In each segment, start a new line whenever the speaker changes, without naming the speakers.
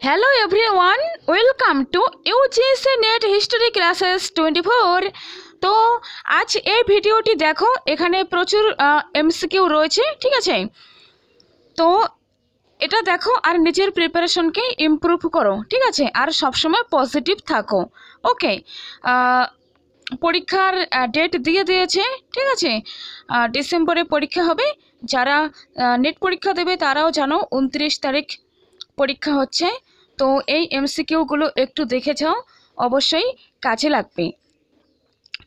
Hello everyone, welcome to UGC Net History Classes 24। তো আজ এই ভিডিওটি দেখো, এখানে প্রচুর এমসিকিউ রয়েছে, ঠিক আছে। তো এটা দেখো আর নিজের প্রিপারেশনকে ইমপ্রুভ করো, ঠিক আছে, আর সবসময় পজিটিভ থাকো। ওকে, পরীক্ষার ডেট দিয়ে দিয়েছে, ঠিক আছে। ডিসেম্বরে পরীক্ষা হবে। যারা নেট পরীক্ষা দেবে তারাও জানো 29 তারিখ পরীক্ষা হচ্ছে। তো এই এমসিকিউগুলো একটু দেখে যাও, অবশ্যই কাজে লাগবে,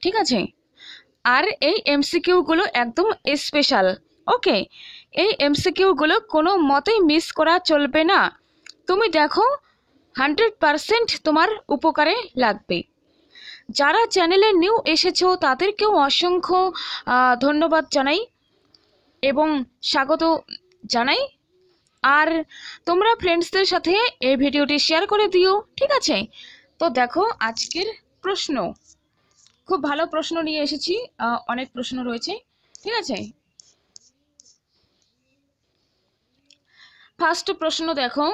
ঠিক আছে। আর এই এমসিকিউগুলো একদম স্পেশাল। ওকে, এই এমসিকিউগুলো কোনো মতেই মিস করা চলবে না। তুমি দেখো 100% তোমার উপকারে লাগবে। যারা চ্যানেলে নিউ এসেছো তাদেরকেও অসংখ্য ধন্যবাদ জানাই এবং স্বাগত জানাই। আর তোমরা ফ্রেন্ডসদের সাথে এই ভিডিওটি শেয়ার করে দিও, ঠিক আছে। তো দেখো আজকের প্রশ্ন, খুব ভালো প্রশ্ন নিয়ে এসেছি, অনেক প্রশ্ন রয়েছে, ঠিক আছে। ফার্স্ট প্রশ্ন দেখো,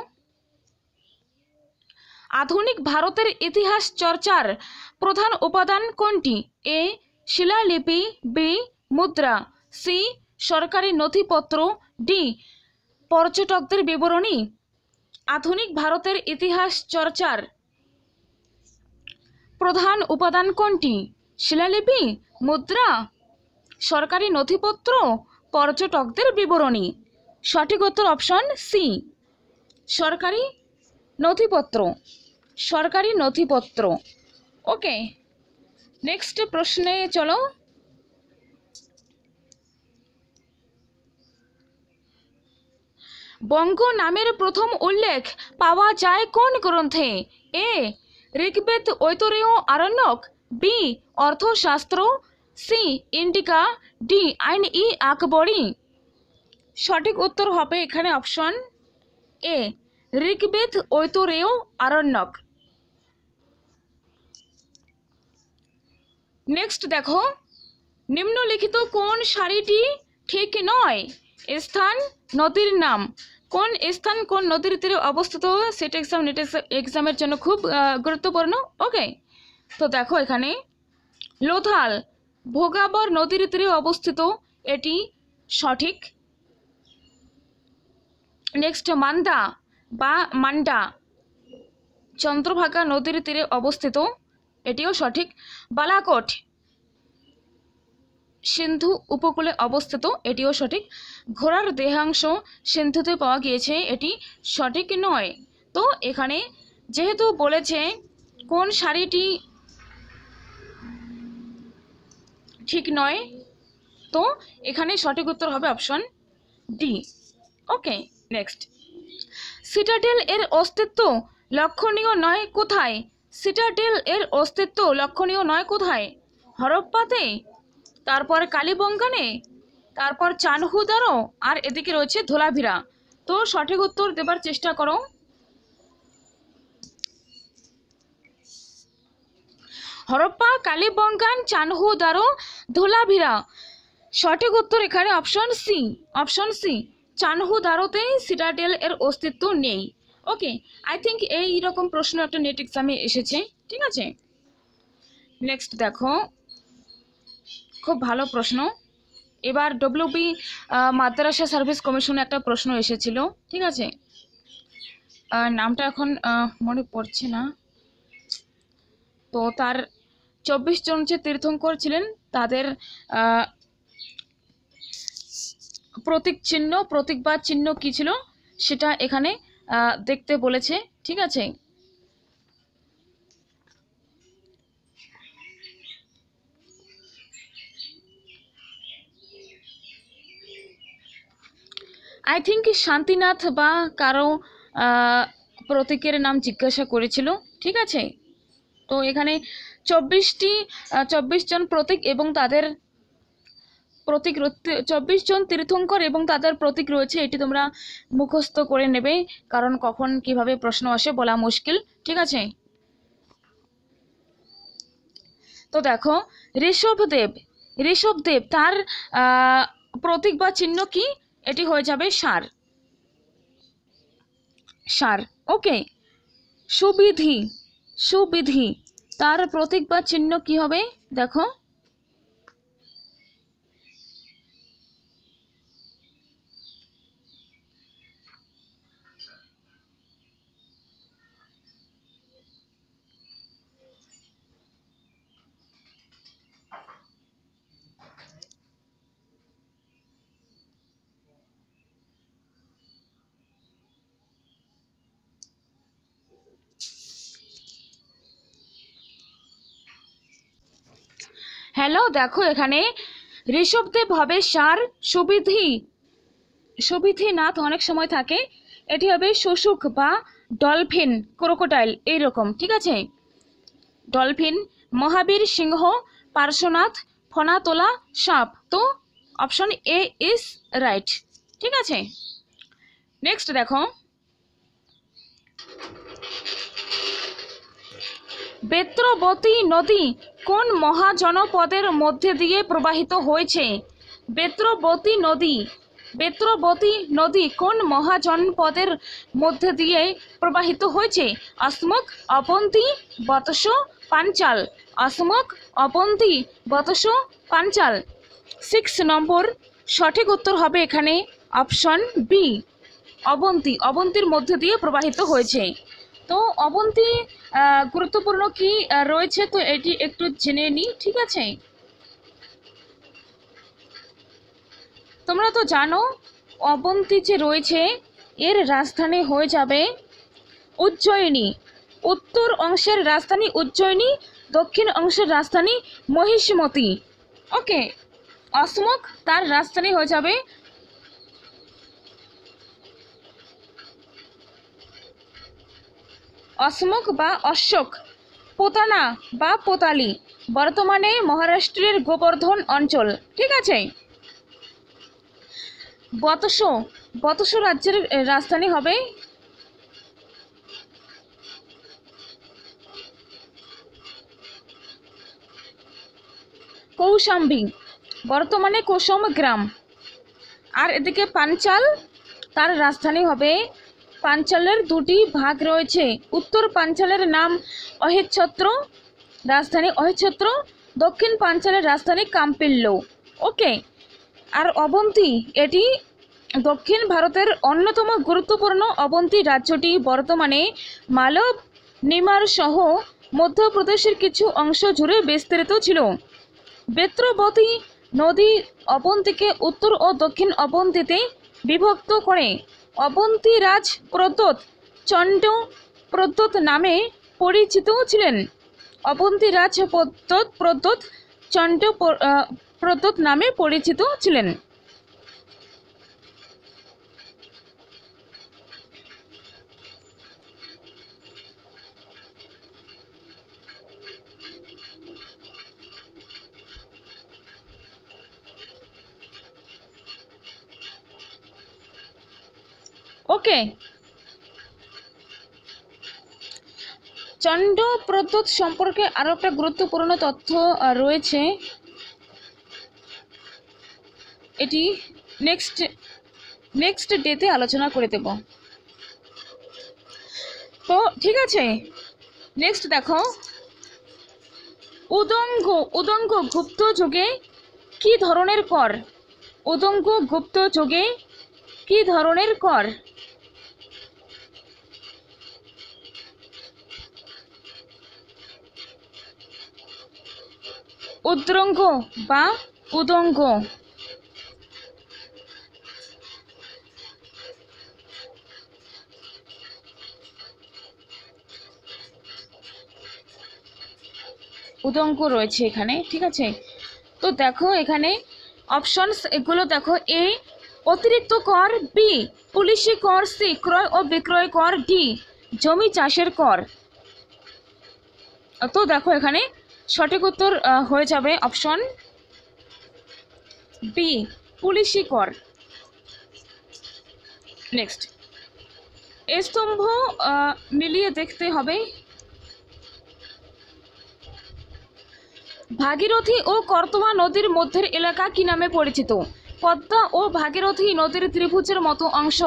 আধুনিক ভারতের ইতিহাস চর্চার প্রধান উপাদান কোনটি? এ শিলালিপি, বি মুদ্রা, সি সরকারি নথিপত্র, ডি পর্যটকদের বিবরণী। আধুনিক ভারতের ইতিহাস চর্চার প্রধান উপাদান কোনটি? শিলালিপি, মুদ্রা, সরকারি নথিপত্র, পর্যটকদের বিবরণী। সঠিক উত্তর অপশন সি, সরকারি নথিপত্র, সরকারি নথিপত্র। ওকে, নেক্সট প্রশ্নে চলো। বঙ্গ নামের প্রথম উল্লেখ পাওয়া যায় কোন গ্রন্থে? A Rigveda, Aitareya, Aranyaka, B Arthashastra, C Indica, D Ain i Akbari. সঠিক উত্তর হবে এখানে option A Rigveda, Aitareya, Aranyaka. Next দেখো, নিম্নলিখিত কোন সারিটি ঠিক নয়? স্থান, নদীর নাম। কোন স্থান কোন নদীর তীরে অবস্থিত? সেট এক্সাম, নেট এক্সামের জন্য খুব গুরুত্বপূর্ণ। ওকে, তো দেখো এখানে লোথাল ভোগাবর নদীর তীরে অবস্থিত, এটি সঠিক। নেক্সট মান্দা বা মান্ডা চন্দ্রভাগা নদীর তীরে অবস্থিত, এটিও সঠিক। বালাকোট সিন্ধু উপকূলে অবস্থিত, এটিও সঠিক। ঘোড়ার দেহাংশ সিন্ধুতে পাওয়া গিয়েছে, এটি সঠিক নয়। তো এখানে যেহেতু বলেছে কোন সারিটি ঠিক নয়, তো এখানে সঠিক উত্তর হবে অপশন ডি। ওকে, নেক্সট, সিটাডেল এর অস্তিত্ব লক্ষণীয় নয় কোথায়? সিটাডেল এর অস্তিত্ব লক্ষণীয় নয় কোথায়? হরপ্পাতে, তারপর কালীবঙ্গানে, তারপর চানহুদারো, আর এদিকে রয়েছে ধোলাভিরা। তো সঠিক উত্তর দেবার চেষ্টা করো। হরপ্পা, কালীবঙ্গান, চানহুদারো, ধোলাভিরা। সঠিক উত্তর এখানে অপশন সি, অপশন সি চানহুদারোতে সিটাডেল এর অস্তিত্ব নেই। ওকে, আই থিঙ্ক এই রকম প্রশ্ন একটা নেট এক্সামে এসেছে, ঠিক আছে। নেক্সট দেখো, খুব ভালো প্রশ্ন। এবার ডব্লিউবি মাদ্রাসা সার্ভিস কমিশনে একটা প্রশ্ন এসেছিল, ঠিক আছে। নামটা এখন মনে পড়ছে না। তো তার 24 জন যে তীর্থঙ্কর ছিলেন তাদের প্রতীক চিহ্ন, প্রতীক বা চিহ্ন কি ছিল সেটা এখানে দেখতে বলেছে, ঠিক আছে। আই থিঙ্ক শান্তিনাথ বা কারো প্রতীকের নাম জিজ্ঞাসা করেছিল, ঠিক আছে। তো এখানে 24 জন প্রতীক এবং তাদের প্রতীক, 24 জন তীর্থঙ্কর এবং তাদের প্রতীক রয়েছে, এটি তোমরা মুখস্থ করে নেবে, কারণ কখন কিভাবে প্রশ্ন আসে বলা মুশকিল, ঠিক আছে। তো দেখো, ঋষভদেব, ঋষভদেব তার প্রতীক বা চিহ্ন কি? এটি হয়ে যাবে ষাঁড়, ষাঁড়। ওকে, সুবিধি, সুবিধি তার প্রতীক বা চিহ্ন কি হবে দেখো। হ্যালো, দেখো এখানে ঋষভদেব হবে সার, সুবিধি, সুবিধিনাথ অনেক সময় থাকে, এটি হবে শুশুক বা ডলফিন, ক্রোকোডাইল এইরকম, ঠিক আছে। ডলফিন, মহাবীর সিংহ, পার্শ্বনাথ, ফনাতোলা সাপ। তো অপশন এ ইজ রাইট, ঠিক আছে। নেক্সট দেখো, বেত্রবতী নদী কোন মহাজনপদের মধ্যে দিয়ে প্রবাহিত হয়েছে? বেত্রবতী নদী, বেত্রবতী নদী কোন মহাজনপদের মধ্যে দিয়ে প্রবাহিত হয়েছে? অসমুক, অবন্তী, বতস, পাঞ্চাল। অসমুক, অবন্তী, বতস, পাঞ্চাল। 6 নম্বর সঠিক উত্তর হবে এখানে অপশন বি, অবন্তী, অবন্তীর মধ্যে দিয়ে প্রবাহিত হয়েছে। তো অবন্তী গুরুত্বপূর্ণ কি রয়েছে, তো এটি একটু জেনে নিই, ঠিক আছে। তোমরা তো জানো অবন্তী যে রয়েছে এর রাজধানী হয়ে যাবে উজ্জয়িনী। উত্তর অংশের রাজধানী উজ্জয়িনী, দক্ষিণ অংশের রাজধানী মহিষমতি। ওকে, অসমুক তার রাজধানী হয়ে যাবে অসমুক বা অশোক। পোতানা বা পোতালি বর্তমানে মহারাষ্ট্রের গোবর্ধন অঞ্চল, ঠিক আছে। বতস, বতস রাজ্যের রাজধানী হবে কৌশাম্বী, বর্তমানে কোসম গ্রাম। আর এদিকে পাঞ্চাল, তার রাজধানী হবে, পাঞ্চালের দুটি ভাগ রয়েছে, উত্তর পাঞ্চালের নাম অহেচ্ছত্র, রাজধানী অহেচ্ছত্র, দক্ষিণ পাঞ্চালের রাজধানী কাম্পিল্য। ওকে, আর অবন্তী এটি দক্ষিণ ভারতের অন্যতম গুরুত্বপূর্ণ। অবন্তী রাজ্যটি বর্তমানে মালব, নিমার সহ মধ্যপ্রদেশের কিছু অংশ জুড়ে বিস্তৃত ছিল। বেত্রবতী নদী অবন্তীকে উত্তর ও দক্ষিণ অবন্তীতে বিভক্ত করে। অবন্তী রাজ প্রদ্যোৎ চণ্ড প্রদ্যোৎ নামে পরিচিত ছিলেন। অবন্তী রাজ প্রদ্যোৎ চণ্ড প্রদ্যোৎ নামে পরিচিত ছিলেন। ওকে, চণ্ড প্রদ্যোৎ সম্পর্কে আরো একটা গুরুত্বপূর্ণ তথ্য রয়েছে, এটি নেক্সট ডেতে আলোচনা করে দেব। তো ঠিক আছে, নেক্সট দেখো, উদঙ্গ গুপ্ত যুগে কি ধরনের কর? উদঙ্গ গুপ্ত যুগে কি ধরনের কর? উদ্রঙ্গ বা উদঙ্গ। উদঙ্গ রয়েছে এখানে, ঠিক আছে। তো দেখো এখানে অপশনস এগুলো দেখো, এ অতিরিক্ত কর, বি পুলিশি কর, সি ক্রয় ও বিক্রয় কর, ডি জমি চাষের কর। তো দেখো এখানে সঠিক উত্তর হয়ে যাবে অপশন বি, পুলিশি কর। নেক্সট, এই স্তম্ভ মিলিয়ে দেখতে হবে। ভাগীরথী ও কর্তমা নদীর মধ্যের এলাকা কি নামে পরিচিত? পদ্মা ও ভাগীরথী নদীর ত্রিভুজের মতো অংশ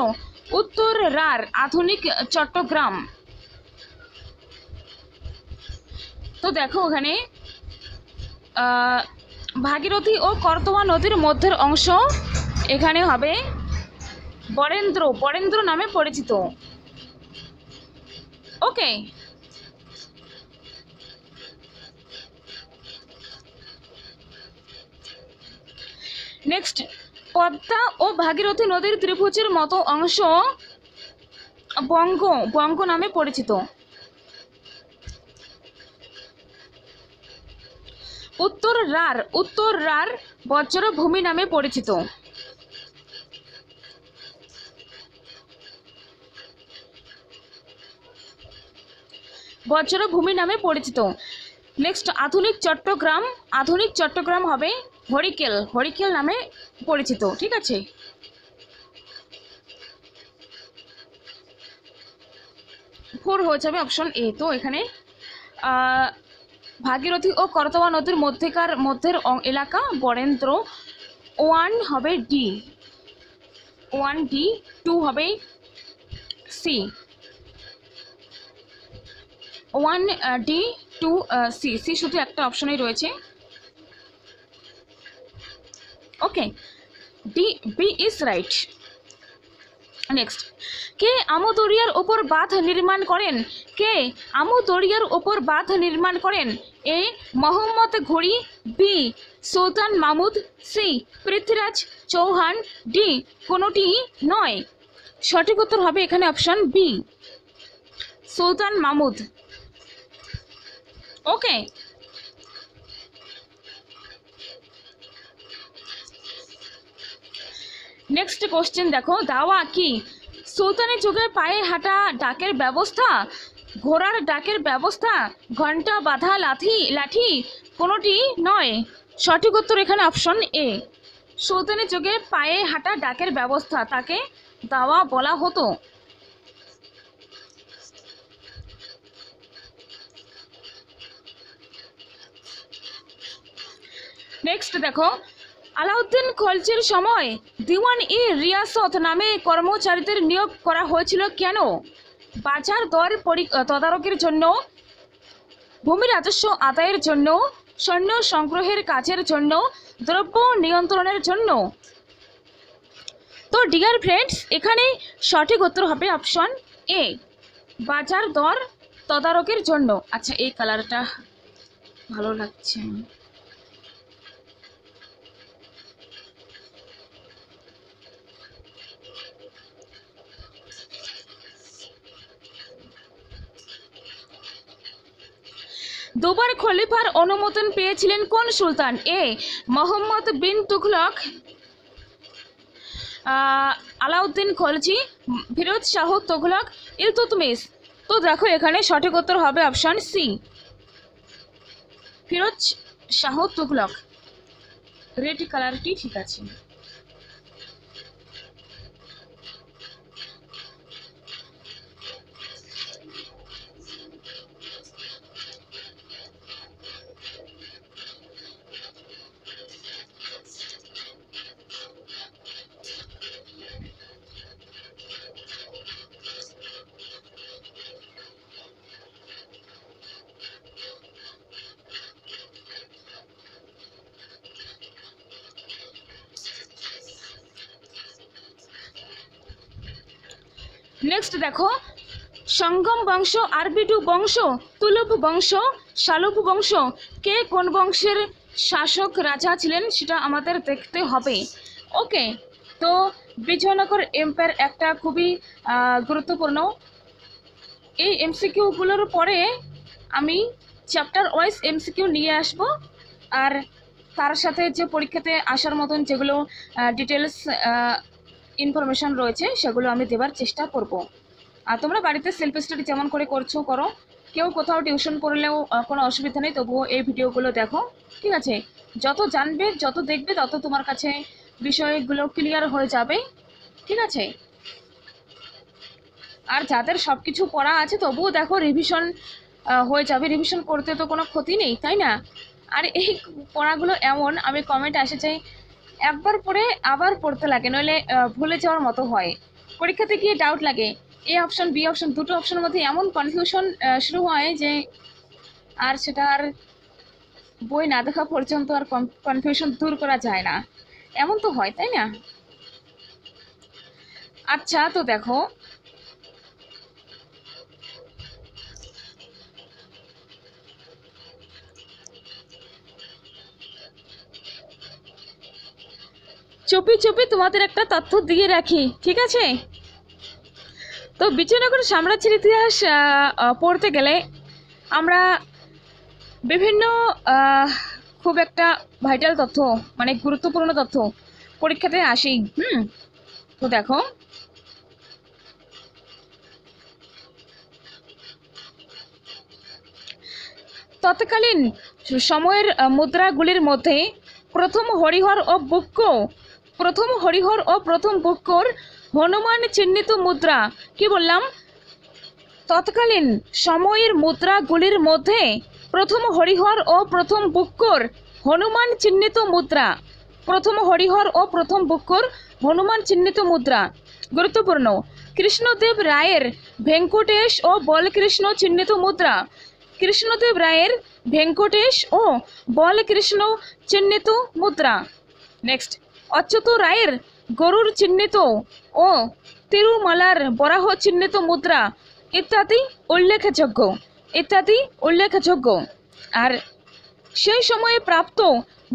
উত্তর রার আধুনিক চট্টগ্রাম। তো দেখো ওখানে ভাগীরথী ও করতোয়া নদীর মধ্যের অংশ এখানে হবে বরেন্দ্র, বরেন্দ্র নামে পরিচিত। ওকে, নেক্সট, পদ্মা ও ভাগীরথী নদীর ত্রিভুজের মতো অংশ বঙ্গ, বঙ্গ নামে পরিচিত। উত্তর রার, উত্তর রার বজ্রভূমি নামে পরিচিত। বজ্রভূমি নামে পরিচিত। নেক্সট, আধুনিক চট্টগ্রাম, আধুনিক চট্টগ্রাম হবে হরিকেল, হরিকেল নামে পরিচিত। ঠিক আছে, ফোর হয়ে যাবে অপশন এ। তো এখানে ভাগীরথী ও করতোয়া নদীর মধ্যের এলাকা বরেন্দ্র, 1 হবে ডি, 1 ডি, 2 হবে সি, 1 ডি, 2 সি, সি শুধু একটা অপশনেই রয়েছে। Okay, D, B is right. Next, কে আমুদরিয়ার উপর বাঁধ নির্মাণ করেন? কে আমুদরিয়ার উপর বাঁধ নির্মাণ করেন? এ মোহাম্মদ ঘুরি, বি সুলতান মাহমুদ, সি পৃথ্বীরাজ চৌহান, ডি কোনোটি নয়। সঠিক উত্তর হবে এখানে অপশন বি, সুলতান মাহমুদ। ওকে, নেক্সট কোশ্চেন দেখো, দাওয়া কি? সুলতানি যুগে পায়ে হাঁটা ডাকের ব্যবস্থা, ঘোড়ার ডাকের ব্যবস্থা, ঘন্টা বাঁধা লাঠি কোনোটি নয়। সঠিক উত্তর এখানে অপশন এ, সুলতানি যুগে পায়ে হাঁটা ডাকের ব্যবস্থা, তাকে দাওয়া বলা হতো। নেক্সট দেখো, আলাউদ্দিন খলজির সময় দিওয়ান-ই রিয়াসত নামে কর্মচারীদের নিয়োগ করা হয়েছিল কেন? বাজার দর তদারকির জন্য, ভূমি রাজস্ব আদায়ের জন্য, সৈন্য সংগ্রহের কাজের জন্য, দ্রব্য নিয়ন্ত্রণের জন্য। তো ডিয়ার ফ্রেন্ডস, এখানে সঠিক উত্তর হবে অপশন এ, বাজার দর তদারকির জন্য। আচ্ছা, এই কালারটা ভালো লাগছে। দুবার খলিফার অনুমোদন পেয়েছিলেন কোন সুলতান? এ মোহাম্মদ বিন তুঘলক, আলাউদ্দিন খলজি, ফিরোজ শাহ তুঘলক, ইলতুৎমিশ। তো দেখো এখানে সঠিক উত্তর হবে option C, Firoz Shah Tughlaq. Red কালারটি ঠিক আছে। নেক্সট দেখো, সঙ্গম বংশ, আরবিডু বংশ, তুলুপ বংশ, শালুপ বংশ, কে কোন বংশের শাসক রাজা ছিলেন সেটা আমাদের দেখতে হবে। ওকে, তো বিজয়নগর এম্পায়ার একটা খুবই গুরুত্বপূর্ণ। এই এমসিকিউগুলোর পরে আমি চ্যাপ্টার ওয়াইজ এমসিকিউ নিয়ে আসব, আর তার সাথে যে পরীক্ষাতে আসার মতন যেগুলো ডিটেলস ইনফরমেশন রয়েছে সেগুলো আমি দেবার চেষ্টা করব। আর তোমরা বাড়িতে সেলফ স্টাডি যেমন করে করছো করো, কেউ কোথাও টিউশন পড়লেও কোনো অসুবিধা নেই, তবুও এই ভিডিওগুলো দেখো। ঠিক আছে, যত জানবে যত দেখবে তত তোমার কাছে বিষয়গুলো ক্লিয়ার হয়ে যাবে। ঠিক আছে, আর যাদের সব কিছু পড়া আছে তবুও দেখো রিভিশন হয়ে যাবে, রিভিশন করতে তো কোনো ক্ষতি নেই, তাই না? আর এই পড়াগুলো এমন, আমি কমেন্ট এসেছে একবার পড়ে আবার পড়তে লাগে, নইলে ভুলে যাওয়ার মতো হয়। পরীক্ষাতে গিয়ে ডাউট লাগে, এ অপশন বি অপশন, দুটো অপশনের মধ্যে এমন কনফিউশন শুরু হয় যে আর সেটা আর বই না দেখা পর্যন্ত আর কনফিউশন দূর করা যায় না, এমন তো হয়, তাই না? আচ্ছা, তো দেখো, চুপি চুপি তোমাদের একটা তথ্য দিয়ে রাখি, ঠিক আছে? তো বিজয়নগর সাম্রাজ্যের ইতিহাস পড়তে গেলে আমরা বিভিন্ন খুব একটা ভাইটাল তথ্য, মানে গুরুত্বপূর্ণ তথ্য পরীক্ষাতে আসি। তো দেখো, তৎকালীন সময়ের মুদ্রাগুলির মধ্যে প্রথম হরিহর ও প্রথম বুক্কর হনুমান চিহ্নিত মুদ্রা, কি বললাম? তৎকালীন সময়ের মুদ্রাগুলির মধ্যে প্রথম হরিহর ও প্রথম বুক্কর হনুমান চিহ্নিত মুদ্রা, প্রথম হরিহর ও প্রথম বুক্কর হনুমান চিহ্নিত মুদ্রা গুরুত্বপূর্ণ। কৃষ্ণদেব রায়ের ভেঙ্কটেশ ও বলকৃষ্ণ চিহ্নিত মুদ্রা, কৃষ্ণদেব রায়ের ভেঙ্কটেশ ও বলকৃষ্ণ চিহ্নিত মুদ্রা। নেক্সট, অচ্যুত রায়ের গরুর চিহ্নিত ও তিরুমালার বরাহ চিহ্নিত মুদ্রা ইত্যাদি উল্লেখযোগ্য। আর সেই সময়ে প্রাপ্ত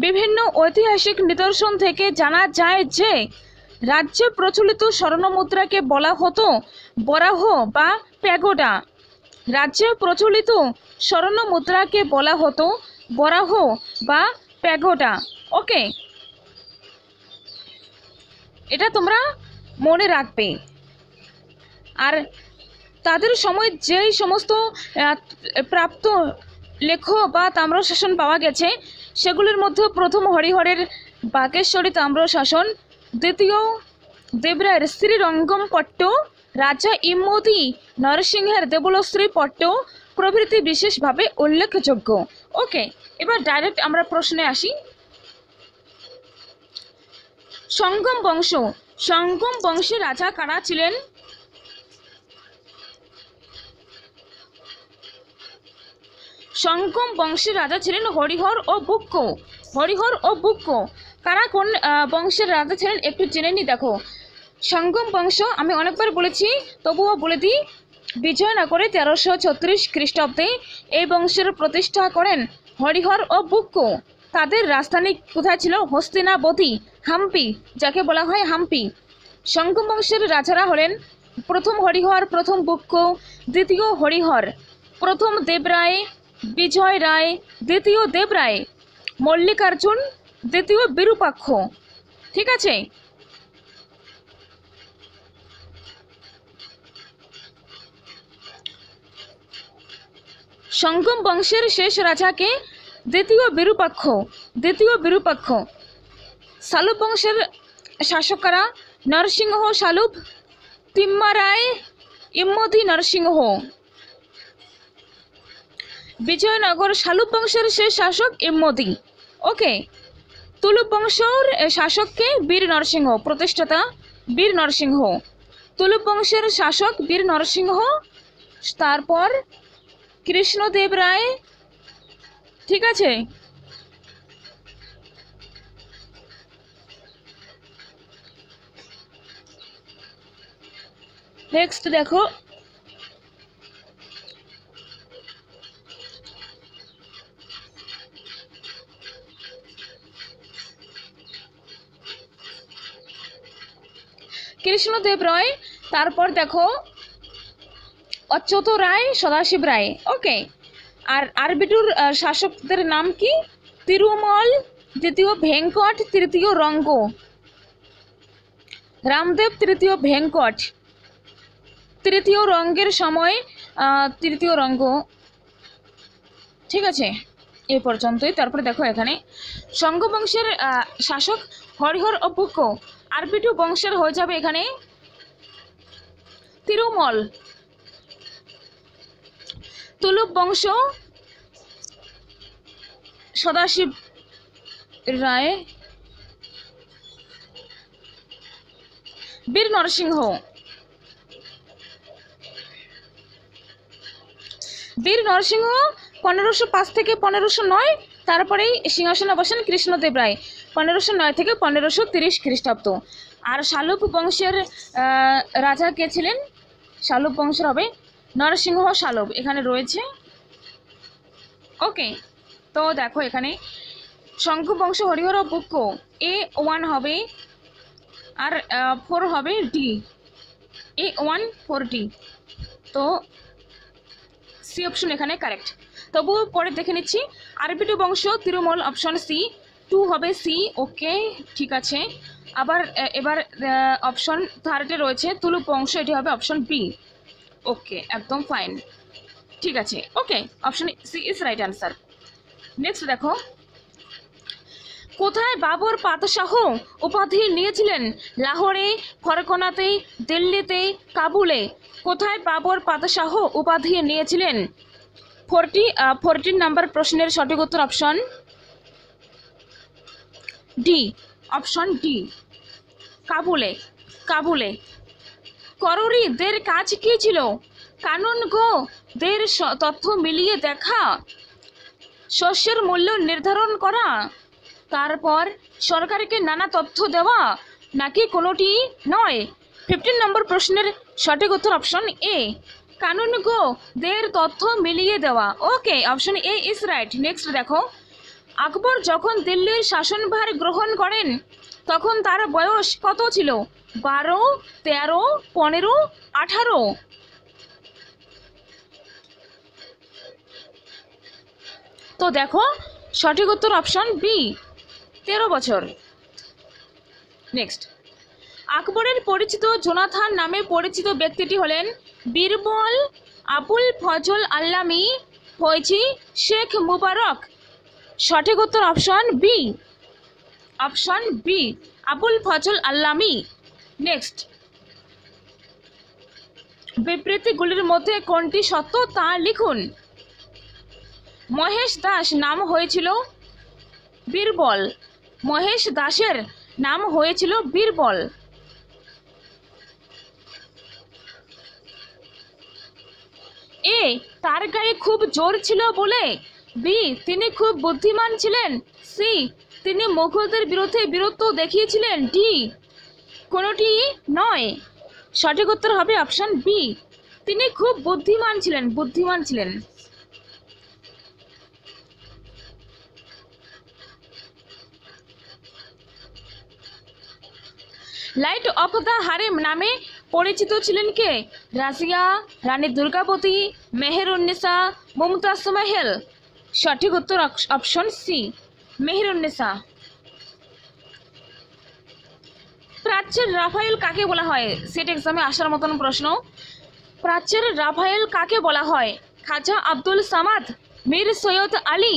বিভিন্ন ঐতিহাসিক নিদর্শন থেকে জানা যায় যে রাজ্যে প্রচলিত স্বর্ণমুদ্রাকে বলা হতো বরাহ বা প্যাগোডা। রাজ্যে প্রচলিত স্বর্ণমুদ্রাকে বলা হতো বরাহ বা প্যাগোডা। ওকে, এটা তোমরা মনে রাখবে। আর তাদের সময় যেই সমস্ত প্রাপ্ত লেখ বা তাম্রশাসন পাওয়া গেছে সেগুলির মধ্যে প্রথম হরিহরের বাগেশ্বরী তাম্রশাসন, দ্বিতীয় দেবরায়ের শ্রীরঙ্গম পট্ট, রাজা ইমোদি নরসিংহের দেবলশ্রী পট্ট প্রভৃতি বিশেষভাবে উল্লেখযোগ্য। ওকে, এবার ডাইরেক্ট আমরা প্রশ্নে আসি। সঙ্গম বংশের রাজা কারা ছিলেন? সঙ্গম বংশের রাজা ছিলেন হরিহর ও বুক্ক। কারা কোন বংশের রাজা ছিলেন একটু জেনে নি। দেখো, সঙ্গম বংশ আমি অনেকবার বলেছি, তবুও বলে দিই। বিজয়নগরে 1336 খ্রিস্টাব্দে এই বংশের প্রতিষ্ঠা করেন হরিহর ও বুক্ক। তাদের রাজধানী কোথায় ছিল? হস্তিনাবতী, হাম্পি, যাকে বলা হয় হাম্পি। সঙ্গম বংশের রাজারা হলেন প্রথম হরিহর, প্রথম বুক্ক, দ্বিতীয় হরিহর, প্রথম দেবরায়, বিজয় রায়, দ্বিতীয় দেবরায়, মল্লিকার্জুন, দ্বিতীয় বিরূপাক্ষ। ঠিক আছে? সঙ্গম বংশের শেষ রাজাকে দ্বিতীয় বিরূপাক্ষ। শালুব বংশের শাসকেরা নরসিংহ শালুব, তিম্মারায়, ইম্মতি নরসিংহ। বিজয়নগর শালুব বংশের শেষ শাসক ইম্মতি। ওকে, তুলুব বংশের শাসককে বীর নরসিংহ, প্রতিষ্ঠাতা বীর নরসিংহ। তুলুব বংশের শাসক বীর নরসিংহ, তারপর কৃষ্ণদেব রায়। ঠিক আছে? নেক্সট দেখো, কৃষ্ণদেব রায়, তারপর দেখো অচ্যুত রায়, সদাশিব রায়। ওকে, আর আরবিটুর শাসকদের নাম কি? তিরুমল, দ্বিতীয় ভেঙ্কট, তৃতীয় রঙ্গ। রামদেব তৃতীয় ভেঙ্কট, তৃতীয় রঙ্গের সময় তৃতীয় রঙ্গ। ঠিক আছে, এ পর্যন্তই। তারপরে দেখো এখানে সঙ্গ বংশের শাসক হরিহর ও বুক্ক, আরবিটু বংশের হয়ে যাবে এখানে তিরুমল। তুলুব বংশ সদাশিব রায়, বীর নরসিংহ। বীর নরসিংহ 1505 থেকে 1509, তারপরেই সিংহাসনে বসেন কৃষ্ণদেব রায় 1509 থেকে 1530 খ্রিস্টাব্দ। আর শালুক বংশের রাজা কে ছিলেন? শালুক বংশের হবে নরসিংহ শালুক, এখানে রয়েছে। ওকে, তো দেখো এখানে শঙ্কু বংশ হরিহর বুক্ক A1 হবে, আর 4 হবে ডি, A1 4D। তো সি অপশন এখানে কারেক্ট। তবু পরে দেখে নিচ্ছি। আরবিটু বংশ তিরুমল অপশন সি, 2 হবে সি। ওকে, ঠিক আছে। আবার এবার অপশন থার্ডে রয়েছে তুলুক বংশ, এটি হবে অপশন বি। ওকে, একদম ফাইন, ঠিক আছে। Okay, option C is right answer. Next দেখো, কোথায় বাবর পাতশাহ উপাধি নিয়েছিলেন? লাহোরে, ফরগনাতে, দিল্লিতে, কাবুলে। কোথায় বাবর পাতশাহ উপাধি নিয়েছিলেন? 14 নাম্বার প্রশ্নের সঠিক উত্তর অপশন ডি, অপশন ডি, কাবুলে। কাবুলে। কররি দের কাজ কি ছিল? কানুন গো দের তথ্য মিলিয়ে দেখা, শস্যের মূল্য নির্ধারণ করা, তারপর সরকারকে নানা তথ্য দেওয়া, নাকি কোনোটি নয়? 15 নম্বর প্রশ্নের সঠিক উত্তর অপশন এ, কানুন গো দের তথ্য মিলিয়ে দেওয়া। Okay, option A is right. Next দেখো, আকবর যখন দিল্লির শাসনভার গ্রহণ করেন তখন তার বয়স কত ছিল? 12, 13, 15, 18? তো দেখো সঠিক উত্তর অপশন বি, 13 বছর। নেক্সট, আকবরের পরিচিত জোনাথান নামে পরিচিত ব্যক্তিটি হলেন বীরবল, আবুল ফজল আল্লামি, ফৈজি, শেখ মুবারক। সঠিক উত্তর option B, option B, Abul Fazl Allami. Next, বিবৃতিগুলির মধ্যে কোনটি সত্য তা লিখুন। মহেশ দাস নাম হয়েছিল বীরবল। মহেশ দাসের নাম হয়েছিল বীরবল। এ, তার গায়ে খুব জোর ছিল বলে। বি, তিনি খুব বুদ্ধিমান ছিলেন। সি, তিনি মুঘলদের বিরুদ্ধে বীরত্ব দেখিয়েছিলেন। ডি, কোনোটি নয়। সঠিক উত্তর হবে অপশন বি, তিনি খুব বুদ্ধিমান ছিলেন। বুদ্ধিমান ছিলেন। লাইট অফ দ্য হারেম নামে পরিচিত ছিলেন কে? রাজিয়া, রানী দুর্গাবতী, মেহেরুন্নেসা, মুমতাজ মেহেল। সঠিক উত্তর অপশন সি, মেহেরুন্নেসা। প্রাচ্যের রাফায়েল কাকে বলা হয়? সেট এক্সামে আসার মতন প্রশ্ন। প্রাচ্যের রাফায়েল কাকে বলা হয়? খাজা আব্দুল সামাদ, মীর সৈয়দ আলী,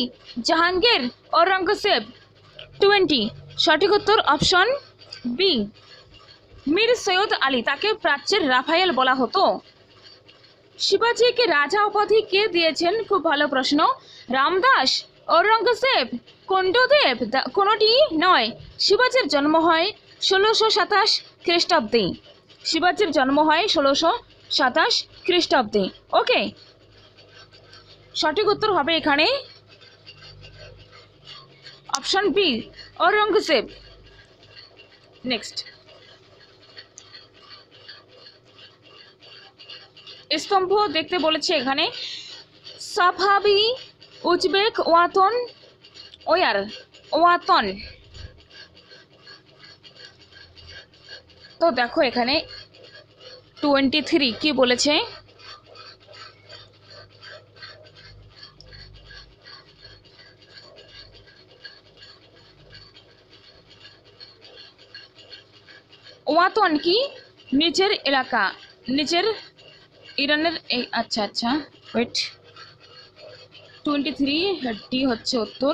জাহাঙ্গীর, ঔরঙ্গজেব। 20। সঠিক উত্তর অপশন বি, মীর সৈয়দ আলী, তাকে প্রাচ্যের রাফায়েল বলা হতো। শিবাজিকে রাজা উপাধি কে দিয়েছেন? খুব ভালো প্রশ্ন। রামদাস, ঔরঙ্গজেব, কুণ্ডদেব, কোনোটি নয়। শিবাজির জন্ম হয় 1627 খ্রিস্টাব্দে। শিবাজির জন্ম হয় 1627 খ্রিস্টাব্দে। ওকে, সঠিক উত্তর হবে এখানে অপশন বি, ঔরঙ্গজেব। নেক্সট, স্তম্ভ দেখতে বলেছে এখানে। সাফাবি, উজবেক, ওয়াতন, ওয়ার, ওয়াতন। তো দেখো এখানে 23 কি বলেছে? ওয়াতন কি? নিচের এলাকা, নিচের ইরানের। আচ্ছা আচ্ছা, ওয়েট, 23 ডি হচ্ছে উত্তর।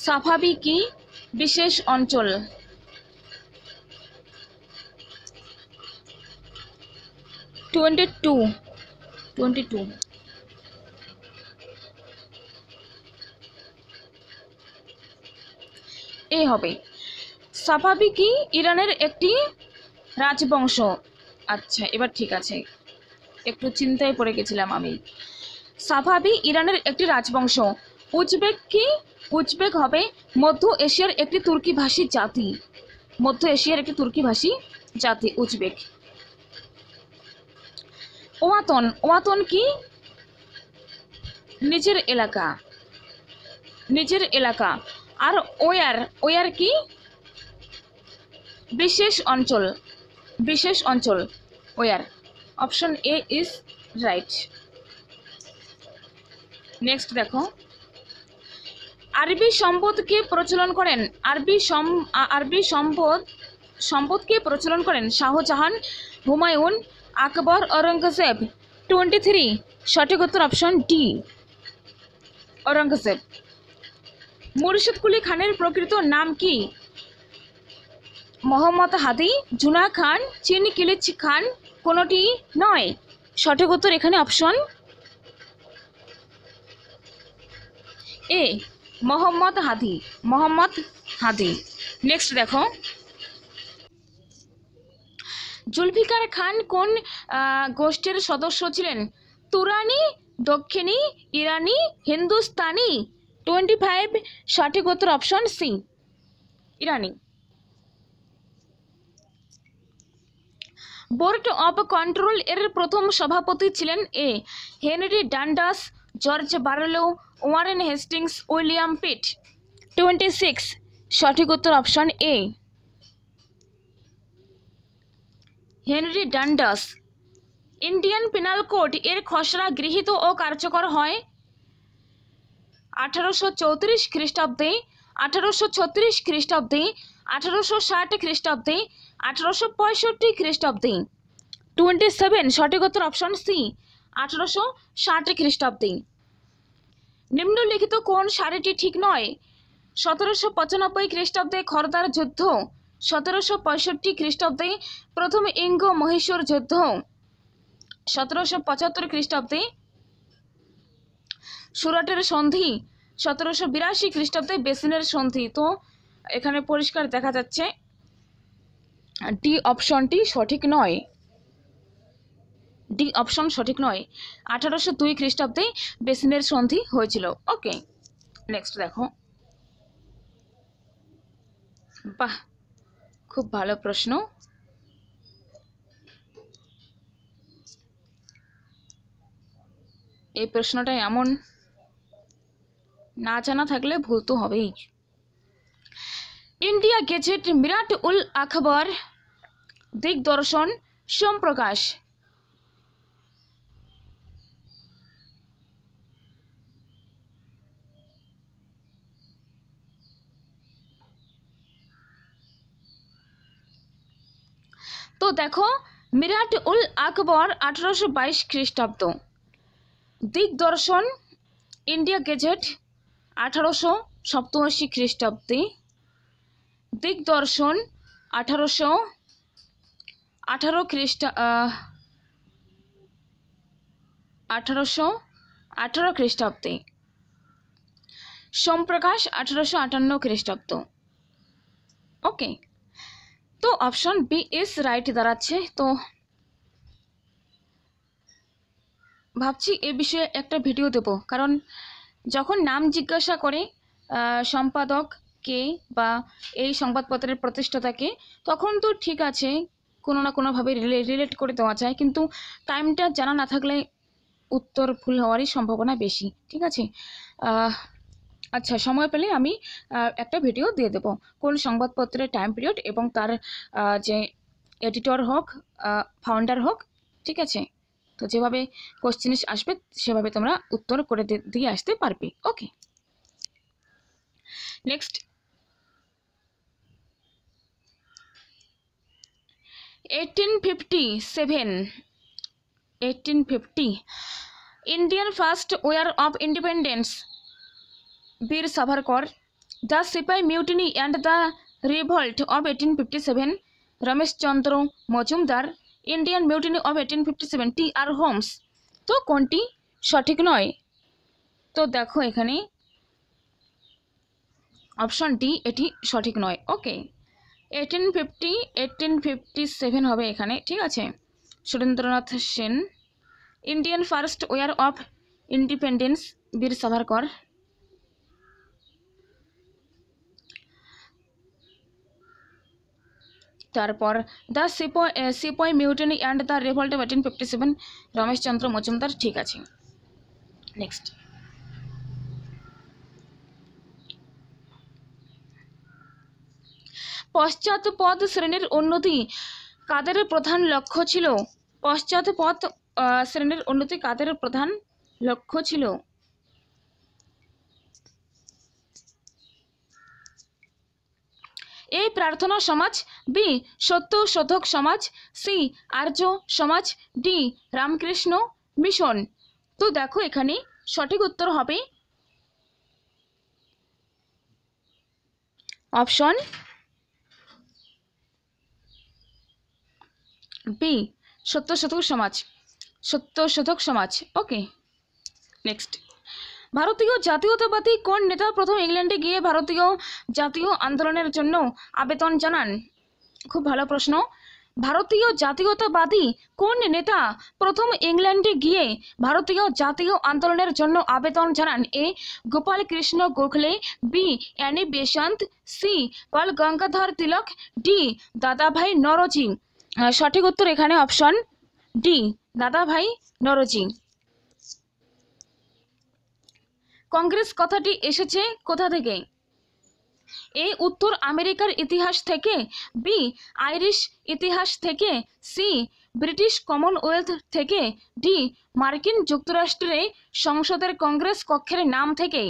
সাফাবি কি? বিশেষ অঞ্চল। Twenty two. এ হবে। সাফাবি কি? ইরানের একটি রাজবংশ। আচ্ছা, এবার ঠিক আছে, একটু চিন্তায় পড়ে গেছিলাম আমি। সাফাভি ইরানের একটি রাজবংশ। উজবেক কি? উজবেক হবে মধ্য এশিয়ার একটি তুর্কি ভাষী জাতি। মধ্য এশিয়ার একটি তুর্কি ভাষী জাতি উজবেক। ওয়াতন, ওয়াতন কি? নিজের এলাকা, নিজের এলাকা। আর ওয়ার, ওয়ার কি? বিশেষ অঞ্চল, বিশেষ অঞ্চল ওয়ার। Option A is right. Next দেখো, আরবি সম্পদকে প্রচলন করেন, আরবি সম্পদকে প্রচলন করেন শাহজাহান, হুমায়ুন, আকবর, ঔরঙ্গজেব। 23 সঠিক উত্তর অপশন ডি, ঔরঙ্গজেব। মুর্শিদ কুলি খানের প্রকৃত নাম কি? মোহাম্মদ হাদি, জুনা খান, চিন কিলিচ খান, কোনোটি নয়। সঠিক উত্তর এখানে অপশন এ, মোহাম্মদ হাদি, মোহাম্মদ হাদি। নেক্সট দেখো, জুলফিকার খান কোন গোষ্ঠীর সদস্য ছিলেন? তুরানি, দক্ষিণী, ইরানি, হিন্দুস্তানি। 25 সঠিক উত্তর অপশন সি, ইরানি। বোর্ড অব কন্ট্রোল এর প্রথম সভাপতি ছিলেন A, Henry Dundas, George Barlow, Warren Hastings, William Pitt. 26 সঠিক উত্তর option A, Henry Dundas. Indian penal code এর খসড়া গৃহীত ও কার্যকর হয় 1834 খ্রিস্টাব্দে, 1836 খ্রিস্টাব্দে, 1860 খ্রিস্টাব্দে, 1865 খ্রিস্টাব্দে। 27 সঠিক উত্তর অপশন সি, 1860 খ্রিস্টাব্দে। নিম্নলিখিত কোন সারিটি ঠিক নয়? 1795 খ্রিস্টাব্দে খরদার যুদ্ধ, 1765 খ্রিস্টাব্দে প্রথম ইঙ্গ মহীশূর যুদ্ধ, 1775 খ্রিস্টাব্দে সুরাটের সন্ধি, 1782 খ্রিস্টাব্দে বেসিনের সন্ধি। তো এখানে পরিষ্কার দেখা যাচ্ছে ডি অপশনটি সঠিক নয়, ডি অপশন সঠিক নয়। 1802 খ্রিস্টাব্দে বেসিনের সন্ধি হয়েছিল। ওকে, নেক্সট দেখো, বাহ খুব ভালো প্রশ্ন। এই প্রশ্নটা এমন, না জানা থাকলে ভুল তো হবেই। ইন্ডিয়া গেজেট, মিরাট উল আখবর, দিগদর্শন, সোমপ্রকাশ। তো দেখো, মিরাট উল আকবর 1822 খ্রিস্টাব্দ, দিগদর্শন ইন্ডিয়া গেজেট 1887 খ্রিস্টাব্দে, দিগদর্শন 1818 খ্রিস্টাব্দে, সোমপ্রকাশ 1858 খ্রিস্টাব্দ। ওকে, তো অপশন বি ইজ রাইট দাঁড়াচ্ছে। তো ভাবছি এ বিষয়ে একটা ভিডিও দেব, কারণ যখন নাম জিজ্ঞাসা করে সম্পাদক কে বা এই সংবাদপত্রের প্রতিষ্ঠাতাকে, তখন তো ঠিক আছে কোনো না কোনোভাবে রিলেট করে দেওয়া যায়, কিন্তু টাইমটা জানা না থাকলে উত্তর ভুল হওয়ারই সম্ভাবনা বেশি। ঠিক আছে, আচ্ছা সময় পেলে আমি একটা ভিডিও দিয়ে দেব কোন সংবাদপত্রের টাইম পিরিয়ড এবং তার যে এডিটর হোক ফাউন্ডার হোক। ঠিক আছে, তো যেভাবে কোশ্চেন আসবে সেভাবে তোমরা উত্তর করে দিয়ে আসতে পারবে। Okay, next, 1850 Indian first war of independence, Veer Savarkar. The sepoy mutiny and the revolt of 1857, Ramesh Chandra Majumdar. Indian mutiny of 1857, T R Holmes. তো কোনটি সঠিক নয়? তো দেখো এখানে অপশন ডি এটি সঠিক নয়। ওকে, 1857 হবে এখানে। ঠিক আছে, Surendranath Sen. Indian first war of independence Veer Savarkar. তারপর the sepoy mutiny and the revolt of 1857 Rameshchandra Majumdar. ঠিক আছে, নেক্সট। পশ্চাৎপদ শ্রেণীর উন্নতি কাদের প্রধান লক্ষ্য ছিল? পশ্চাৎপদ শ্রেণীর উন্নতি কাদের প্রধান লক্ষ্য ছিল? এ প্রার্থনা সমাজ, বি সত্য শোধক সমাজ, সি আর্য সমাজ, ডি রামকৃষ্ণ মিশন। তো দেখো এখানে সঠিক উত্তর হবে অপশন বি সত্য শোধক সমাজ, সত্য শোধক সমাজ। ওকে, নেক্সট। ভারতীয় জাতীয়তাবাদী কোন নেতা প্রথম ইংল্যান্ডে গিয়ে ভারতীয় জাতীয় আন্দোলনের জন্য আবেদন জানান? খুব ভালো প্রশ্ন। ভারতীয় জাতীয়তাবাদী কোন নেতা প্রথম ইংল্যান্ডে গিয়ে ভারতীয় জাতীয় আন্দোলনের জন্য আবেদন জানান? A Gopal Krishna Gokhale, B Annie Besant, C Bal Gangadhar Tilak, D Dadabhai Naoroji. সঠিক উত্তর এখানে অপশন ডি দাদাভাই নরোজি। কংগ্রেস কথাটি এসেছে কোথা থেকে? এ উত্তর আমেরিকার ইতিহাস থেকে, বি আইরিশ ইতিহাস থেকে, সি ব্রিটিশ কমনওয়েলথ থেকে, ডি মার্কিন যুক্তরাষ্ট্রে সংসদের কংগ্রেস কক্ষের নাম থেকে।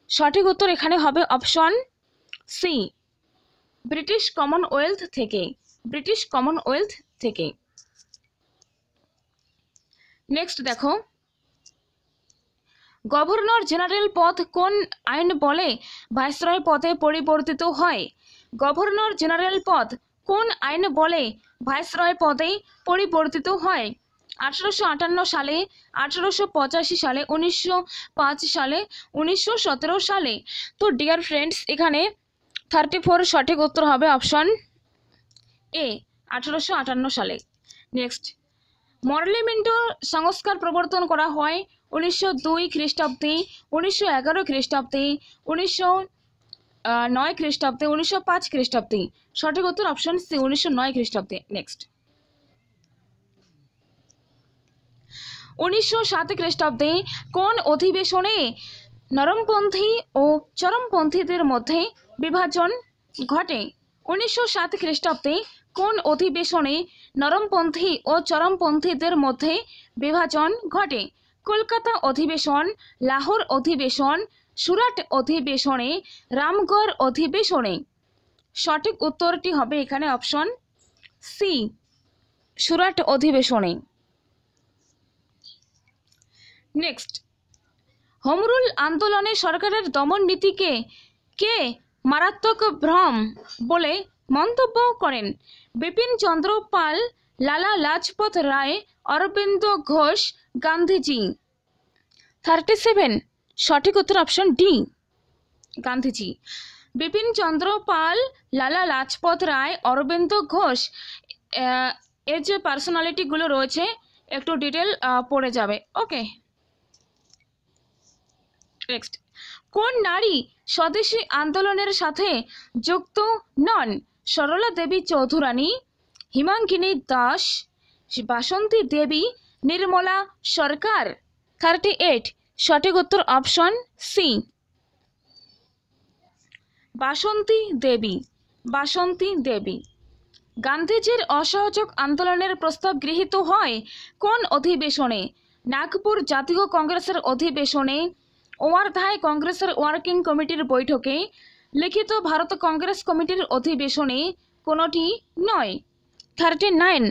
সঠিক উত্তর এখানে হবে অপশন সি ব্রিটিশ কমনওয়েলথ থেকে, ব্রিটিশ কমনওয়েলথ থেকে। নেক্সট দেখো, গভর্নর জেনারেল পদ কোন আইন বলে ভাইসরয় পদে পরিবর্তিত হয়? গভর্নর জেনারেল পদ কোন আইন বলে ভাইসরয় পদে পরিবর্তিত হয়? 1858 সালে, 1885 সালে, 1905 সালে, 1917 সালে। তো ডিয়ার ফ্রেন্ডস, এখানে 34 সঠিক উত্তর হবে অপশন এ 1858 সালে। নেক্সট, মরলি মিন্টো সংস্কার প্রবর্তন করা হয় 1902 খ্রিস্টাব্দে, 1911 খ্রিস্টাব্দে, 1909 খ্রিস্টাব্দে, 1905 খ্রিস্টাব্দে। সঠিক উত্তর অপশন সি 1909 খ্রিস্টাব্দে। নেক্সট, 1907 খ্রিস্টাব্দে কোন অধিবেশনে নরমপন্থী ও চরমপন্থীদের মধ্যে বিভাজন ঘটে? 1907 খ্রিস্টাব্দে কোন অধিবেশনে নরমপন্থী ও চরমপন্থীদের মধ্যে বিভাজন ঘটে? কলকাতা অধিবেশন, লাহোর অধিবেশন, সুরাট অধিবেশনে, রামগড় অধিবেশনে। সঠিক উত্তরটি হবে এখানে অপশন সি সুরাট অধিবেশনে। নেক্সট, হোমরুল আন্দোলনে সরকারের দমন নীতিকে কে মারাত্মক ভ্রম বলে মন্তব্য করেন? বিপিন চন্দ্র পাল, লালা লাজপত রায়, অরবিন্দ ঘোষ, গান্ধীজি। 37 সঠিক উত্তর অপশন ডি গান্ধীজি। বিপিন চন্দ্র পাল, লালা লাজপত রায়, অরবিন্দ ঘোষ, এর যে পার্সোনালিটিগুলো রয়েছে একটু ডিটেল পড়ে যাবে। ওকে, নেক্সট, কোন নারী স্বদেশী আন্দোলনের সাথে যুক্ত নন? সরলা দেবী চৌধুরানী, হিমাঙ্কিনী দাস, বাসন্তী দেবী, নির্মলা সরকার। 38 সঠিক উত্তর অপশন সি বাসন্তী দেবী, বাসন্তী দেবী। গান্ধীজির অসহযোগ আন্দোলনের প্রস্তাব গৃহীত হয় কোন অধিবেশনে? নাগপুর জাতীয় কংগ্রেসের অধিবেশনে, ওয়ার্ধায় কংগ্রেসের ওয়ার্কিং কমিটির বৈঠকে, লিখিত ভারত কংগ্রেস কমিটির অধিবেশনে, কোনোটি নয়। 39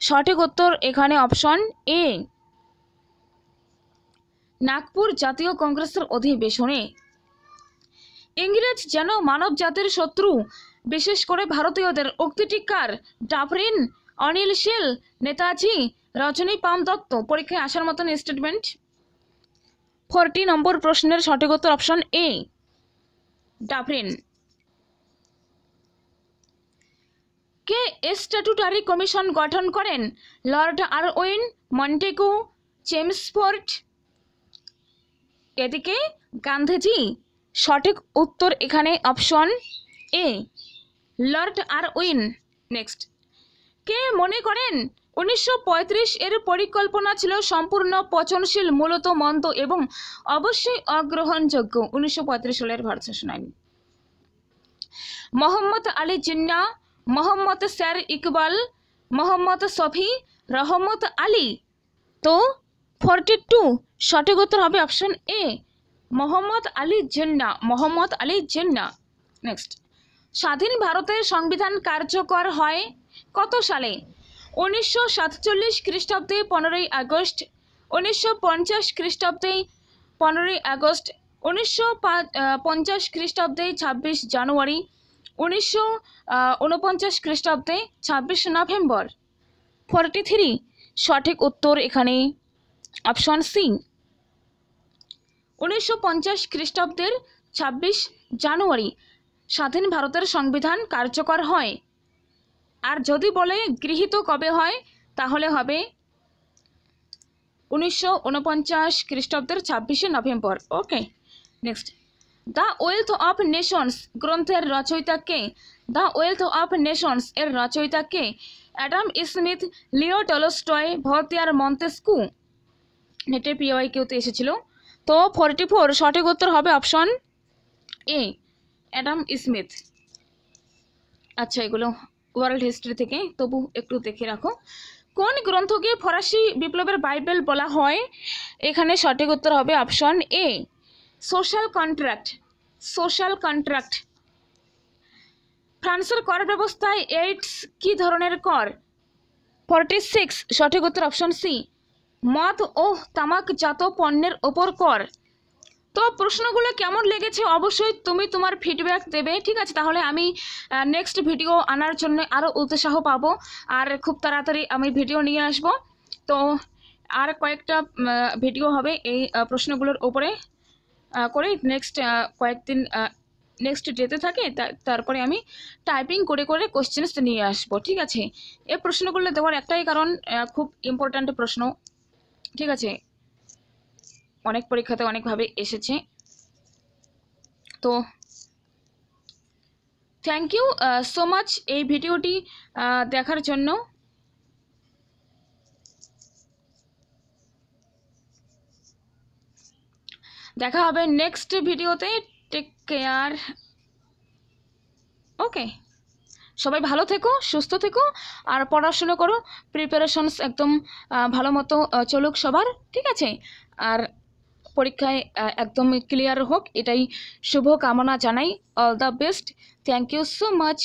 সঠিক উত্তর এখানে অপশন এ নাগপুর জাতীয় কংগ্রেসের অধিবেশনে। ইংরেজ যেন মানব জাতির শত্রু, বিশেষ করে ভারতীয়দের, উক্তিটি কার? ডাফরিন, অনিল শীল, নেতাজি, রজনী পাম দত্ত। পরীক্ষায় আসার মতন স্টেটমেন্ট। 40 নম্বর প্রশ্নের সঠিক উত্তর অপশন এ ডাফরিন। কে স্ট্যাটুটারি কমিশন গঠন করেন? লর্ড আরউইন, মন্টেগু, চেমসফোর্ড, এদিকে গান্ধীজি। সঠিক উত্তর এখানে option A, lord Irwin. Next, কে মনে করেন 1935 এর পরিকল্পনা ছিল সম্পূর্ণ পচনশীল, মূলত মন্দ এবং অবশ্যই অগ্রহণযোগ্য? 1935 সালের ভারত শাসন আইন। মোহাম্মদ আলী জিন্নাহ, মোহাম্মদ স্যার ইকবাল, মোহাম্মদ শফি, রহমত আলী। তো 42 সঠিক উত্তর হবে option A, Mohammad Ali Jinnah, Mohammad Ali Jinnah. Next, স্বাধীন ভারতের সংবিধান কার্যকর হয় কত সালে? 1947 খ্রিস্টাব্দে 15ই আগস্ট, 1950 খ্রিস্টাব্দে 15ই আগস্ট, 1950 খ্রিস্টাব্দে 26 জানুয়ারি, 1949 খ্রিস্টাব্দে 26 নভেম্বর। 43 সঠিক উত্তর এখানে অপশন সি, 1950 খ্রিস্টাব্দের 26 জানুয়ারি স্বাধীন ভারতের সংবিধান কার্যকর হয়। আর যদি বলে গৃহীত কবে হয়, তাহলে হবে 1949 খ্রিস্টাব্দের 26 নভেম্বর। Okay, next, the wealth of nations গ্রন্থের রচয়িতা কে? দ্য ওয়েলথ অফ নেশনস এর রচয়িতা কে? Adam Smith, Leo Tolstoy, Voltaire, Montesquieu. নেটের পিওয়াই কেউতে এসেছিল। তো 44 সঠিক উত্তর হবে অপশন এ, অ্যাডাম স্মিথ। আচ্ছা, এগুলো ওয়ার্ল্ড হিস্ট্রি থেকে, তবু একটু দেখে রাখো। কোন গ্রন্থকে ফরাসি বিপ্লবের বাইবেল বলা হয়? এখানে সঠিক উত্তর হবে option A, social contract. Social contract. ফ্রান্সের কর ব্যবস্থায় এইডস কি ধরনের কর? 46 সঠিক উত্তর অপশন সি, মদ ও তামাকজাত পণ্যের ওপর কর। তো প্রশ্নগুলো কেমন লেগেছে অবশ্যই তুমি তোমার ফিডব্যাক দেবে, ঠিক আছে? তাহলে আমি নেক্সট ভিডিও আনার জন্য আরও উৎসাহ পাবো, আর খুব তাড়াতাড়ি আমি ভিডিও নিয়ে আসব। তো আর কয়েকটা ভিডিও হবে এই প্রশ্নগুলোর ওপরে করে, নেক্সট কয়েকদিন নেক্সট ডেতে থাকে, তারপরে আমি টাইপিং করে করে কোশ্চেন্স নিয়ে আসবো, ঠিক আছে? এই প্রশ্নগুলো দেওয়ার একটাই কারণ, খুব ইম্পর্ট্যান্ট প্রশ্ন, ঠিক আছে? অনেক পরীক্ষাতে অনেকভাবে এসেছে। তো থ্যাংক ইউ সো মাচ এই ভিডিওটি দেখার জন্য। দেখা হবে নেক্সট ভিডিওতে। Take care. ওকে, সবাই ভালো থেকো, সুস্থ থেকো, আর পড়াশুনো করো। প্রিপারেশনস একদম ভালো মতো চলুক সবার, ঠিক আছে? আর পরীক্ষায় একদম ক্লিয়ার হোক, এটাই শুভ কামনা জানাই। All the best. Thank you so much.